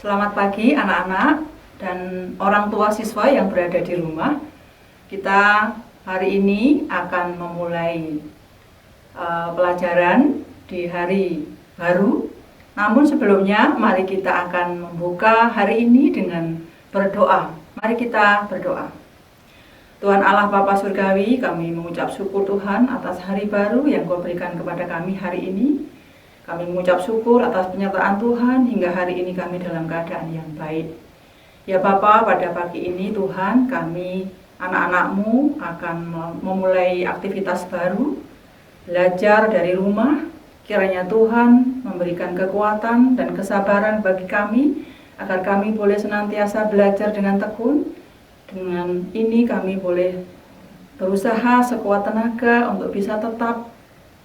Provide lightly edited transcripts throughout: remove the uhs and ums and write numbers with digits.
Selamat pagi anak-anak dan orang tua siswa yang berada di rumah. Kita hari ini akan memulai pelajaran di hari baru. Namun sebelumnya mari kita akan membuka hari ini dengan berdoa. Mari kita berdoa. Tuhan Allah Bapa Surgawi, kami mengucap syukur Tuhan atas hari baru yang Kau berikan kepada kami hari ini. Kami mengucap syukur atas penyertaan Tuhan hingga hari ini kami dalam keadaan yang baik. Ya Bapa, pada pagi ini Tuhan, kami anak-anak-Mu akan memulai aktivitas baru, belajar dari rumah. Kiranya Tuhan memberikan kekuatan dan kesabaran bagi kami, agar kami boleh senantiasa belajar dengan tekun. Dengan ini kami boleh berusaha sekuat tenaga untuk bisa tetap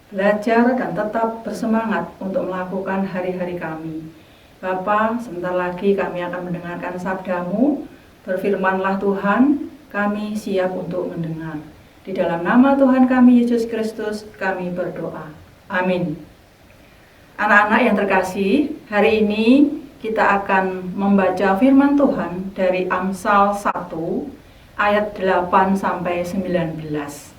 belajar dan tetap bersemangat untuk melakukan hari-hari kami. Bapa, sebentar lagi kami akan mendengarkan sabda-Mu. Berfirmanlah Tuhan, kami siap untuk mendengar. Di dalam nama Tuhan kami Yesus Kristus kami berdoa. Amin. Anak-anak yang terkasih, hari ini kita akan membaca firman Tuhan dari Amsal 1 ayat 8 sampai 19.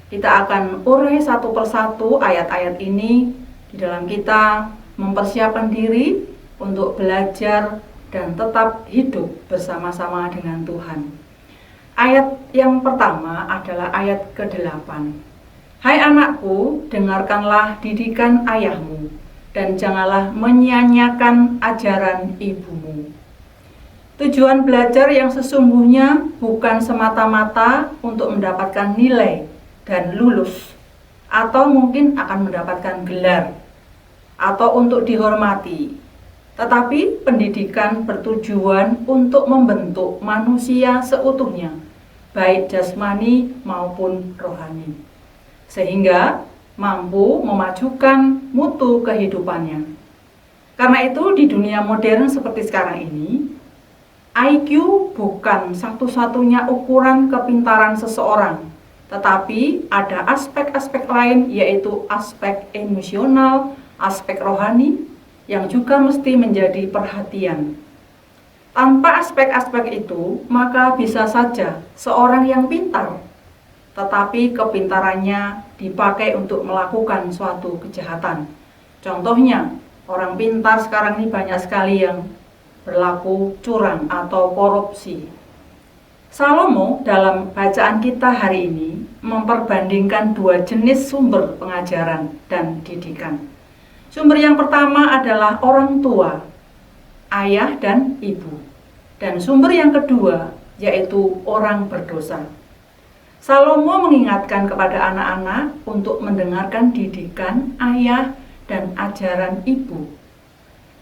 Kita akan urai satu persatu ayat-ayat ini di dalam kita mempersiapkan diri untuk belajar dan tetap hidup bersama-sama dengan Tuhan. Ayat yang pertama adalah ayat ke-8. Hai anakku, dengarkanlah didikan ayahmu dan janganlah menyia-nyiakan ajaran ibumu. Tujuan belajar yang sesungguhnya bukan semata-mata untuk mendapatkan nilai dan lulus, atau mungkin akan mendapatkan gelar, atau untuk dihormati. Tetapi pendidikan bertujuan untuk membentuk manusia seutuhnya, baik jasmani maupun rohani, sehingga mampu memajukan mutu kehidupannya. Karena itu di dunia modern seperti sekarang ini, IQ bukan satu-satunya ukuran kepintaran seseorang, tetapi ada aspek-aspek lain, yaitu aspek emosional, aspek rohani, yang juga mesti menjadi perhatian. Tanpa aspek-aspek itu, maka bisa saja seorang yang pintar, tetapi kepintarannya dipakai untuk melakukan suatu kejahatan. Contohnya, orang pintar sekarang ini banyak sekali yang berlaku curang atau korupsi. Salomo dalam bacaan kita hari ini memperbandingkan dua jenis sumber pengajaran dan didikan. Sumber yang pertama adalah orang tua, ayah dan ibu. Dan sumber yang kedua yaitu orang berdosa. Salomo mengingatkan kepada anak-anak untuk mendengarkan didikan ayah dan ajaran ibu.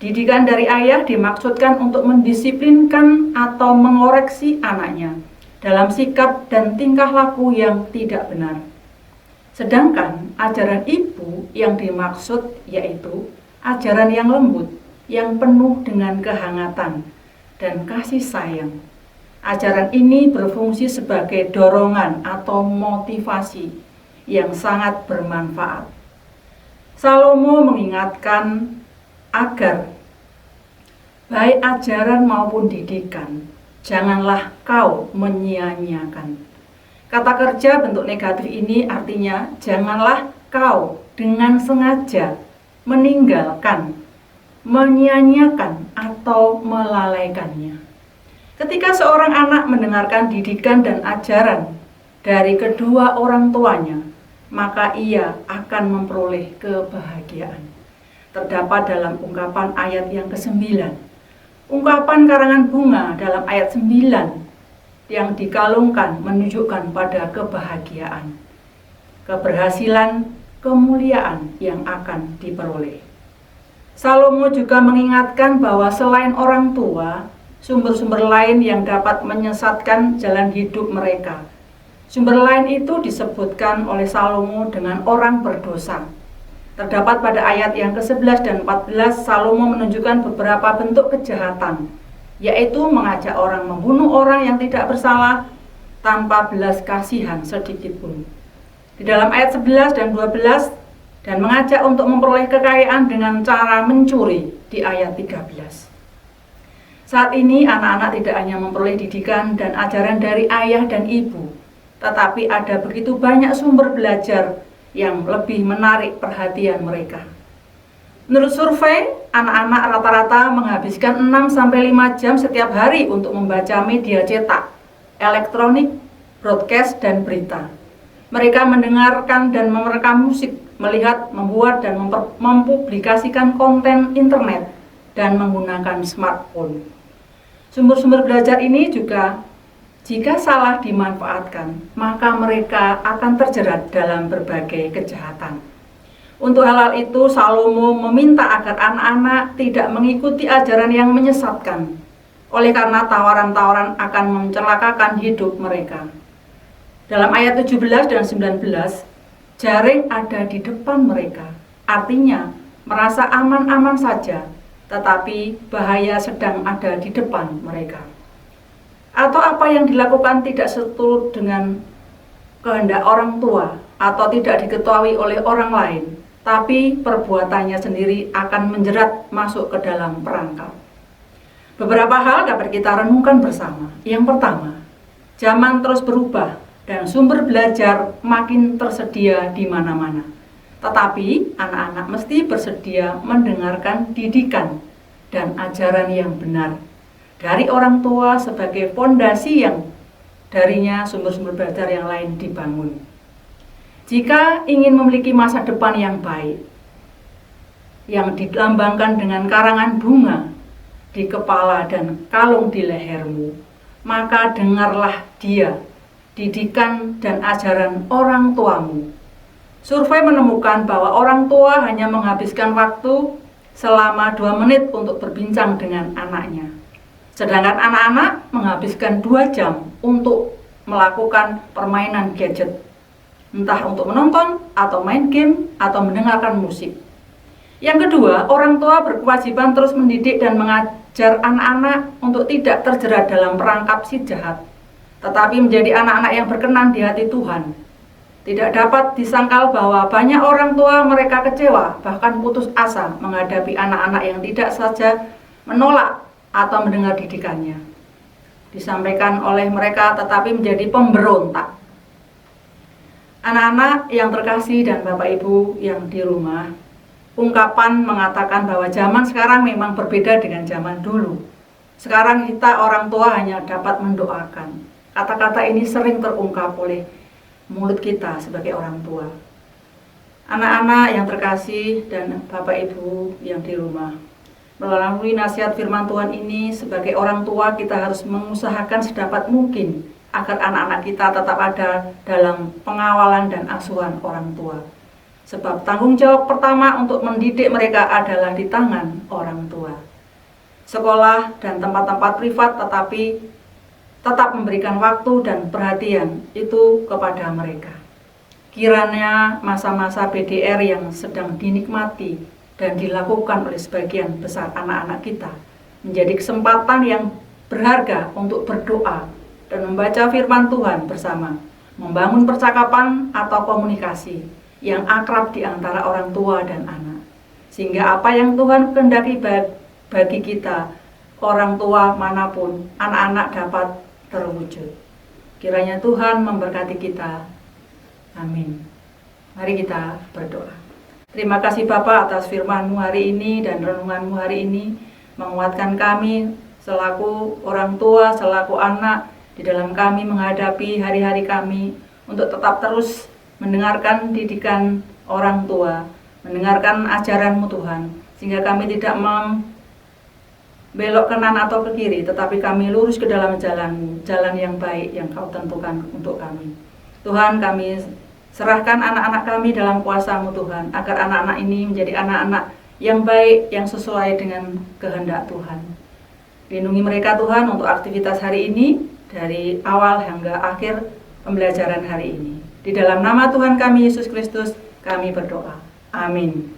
Didikan dari ayah dimaksudkan untuk mendisiplinkan atau mengoreksi anaknya dalam sikap dan tingkah laku yang tidak benar. Sedangkan ajaran ibu yang dimaksud yaitu ajaran yang lembut, yang penuh dengan kehangatan dan kasih sayang. Ajaran ini berfungsi sebagai dorongan atau motivasi yang sangat bermanfaat. Salomo mengingatkan agar baik ajaran maupun didikan, janganlah kau menyia-nyiakan. Kata kerja bentuk negatif ini artinya janganlah kau dengan sengaja meninggalkan, menyia-nyiakan atau melalaikannya. Ketika seorang anak mendengarkan didikan dan ajaran dari kedua orang tuanya, maka ia akan memperoleh kebahagiaan. Terdapat dalam ungkapan ayat yang ke-9. Ungkapan karangan bunga dalam ayat 9 yang dikalungkan menunjukkan pada kebahagiaan, keberhasilan, kemuliaan yang akan diperoleh. Salomo juga mengingatkan bahwa selain orang tua, sumber-sumber lain yang dapat menyesatkan jalan hidup mereka. Sumber lain itu disebutkan oleh Salomo dengan orang berdosa. Terdapat pada ayat yang ke-11 dan 14, Salomo menunjukkan beberapa bentuk kejahatan, yaitu mengajak orang membunuh orang yang tidak bersalah tanpa belas kasihan sedikit pun. Di dalam ayat 11 dan 12, dan mengajak untuk memperoleh kekayaan dengan cara mencuri di ayat 13. Saat ini anak-anak tidak hanya memperoleh didikan dan ajaran dari ayah dan ibu, tetapi ada begitu banyak sumber belajar yang lebih menarik perhatian mereka. Menurut survei, anak-anak rata-rata menghabiskan 6-5 jam setiap hari untuk membaca media cetak, elektronik, broadcast, dan berita. Mereka mendengarkan dan merekam musik, melihat, membuat, dan mempublikasikan konten internet, dan menggunakan smartphone. Sumber-sumber belajar ini juga jika salah dimanfaatkan, maka mereka akan terjerat dalam berbagai kejahatan. Untuk hal itu, Salomo meminta agar anak-anak tidak mengikuti ajaran yang menyesatkan, oleh karena tawaran-tawaran akan mencelakakan hidup mereka. Dalam ayat 17 dan 19, jaring ada di depan mereka, artinya merasa aman-aman saja, tetapi bahaya sedang ada di depan mereka. Atau apa yang dilakukan tidak seturut dengan kehendak orang tua atau tidak diketahui oleh orang lain, tapi perbuatannya sendiri akan menjerat masuk ke dalam perangkap. Beberapa hal dapat kita renungkan bersama. Yang pertama, zaman terus berubah dan sumber belajar makin tersedia di mana-mana. Tetapi anak-anak mesti bersedia mendengarkan didikan dan ajaran yang benar dari orang tua sebagai fondasi yang darinya sumber-sumber belajar yang lain dibangun. Jika ingin memiliki masa depan yang baik, yang dilambangkan dengan karangan bunga di kepala dan kalung di lehermu, maka dengarlah dia, didikan dan ajaran orang tuamu. Survei menemukan bahwa orang tua hanya menghabiskan waktu selama 2 menit untuk berbincang dengan anaknya. Sedangkan anak-anak menghabiskan 2 jam untuk melakukan permainan gadget, entah untuk menonton atau main game atau mendengarkan musik. Yang kedua, orang tua berkewajiban terus mendidik dan mengajar anak-anak untuk tidak terjerat dalam perangkap si jahat, tetapi menjadi anak-anak yang berkenan di hati Tuhan. Tidak dapat disangkal bahwa banyak orang tua mereka kecewa, bahkan putus asa menghadapi anak-anak yang tidak saja menolak atau mendengar didikannya disampaikan oleh mereka, tetapi menjadi pemberontak. Anak-anak yang terkasih dan Bapak Ibu yang di rumah, ungkapan mengatakan bahwa zaman sekarang memang berbeda dengan zaman dulu. Sekarang kita orang tua hanya dapat mendoakan. Kata-kata ini sering terungkap oleh mulut kita sebagai orang tua. Anak-anak yang terkasih dan Bapak Ibu yang di rumah, melalui nasihat firman Tuhan ini, sebagai orang tua kita harus mengusahakan sedapat mungkin agar anak-anak kita tetap ada dalam pengawalan dan asuhan orang tua. Sebab tanggung jawab pertama untuk mendidik mereka adalah di tangan orang tua. Sekolah dan tempat-tempat privat tetapi tetap memberikan waktu dan perhatian itu kepada mereka. Kiranya masa-masa BDR yang sedang dinikmati dan dilakukan oleh sebagian besar anak-anak kita menjadi kesempatan yang berharga untuk berdoa dan membaca firman Tuhan bersama, membangun percakapan atau komunikasi yang akrab di antara orang tua dan anak, sehingga apa yang Tuhan kehendaki bagi kita, orang tua manapun, anak-anak dapat terwujud. Kiranya Tuhan memberkati kita. Amin. Mari kita berdoa. Terima kasih Bapa atas firman-Mu hari ini dan renungan-Mu hari ini, menguatkan kami selaku orang tua, selaku anak, di dalam kami menghadapi hari-hari kami, untuk tetap terus mendengarkan didikan orang tua, mendengarkan ajaran-Mu Tuhan, sehingga kami tidak belok kanan atau ke kiri, tetapi kami lurus ke dalam jalan-Mu, jalan yang baik yang Kau tentukan untuk kami. Tuhan, kami serahkan anak-anak kami dalam kuasa-Mu Tuhan, agar anak-anak ini menjadi anak-anak yang baik, yang sesuai dengan kehendak Tuhan. Lindungi mereka Tuhan untuk aktivitas hari ini, dari awal hingga akhir pembelajaran hari ini. Di dalam nama Tuhan kami Yesus Kristus, kami berdoa. Amin.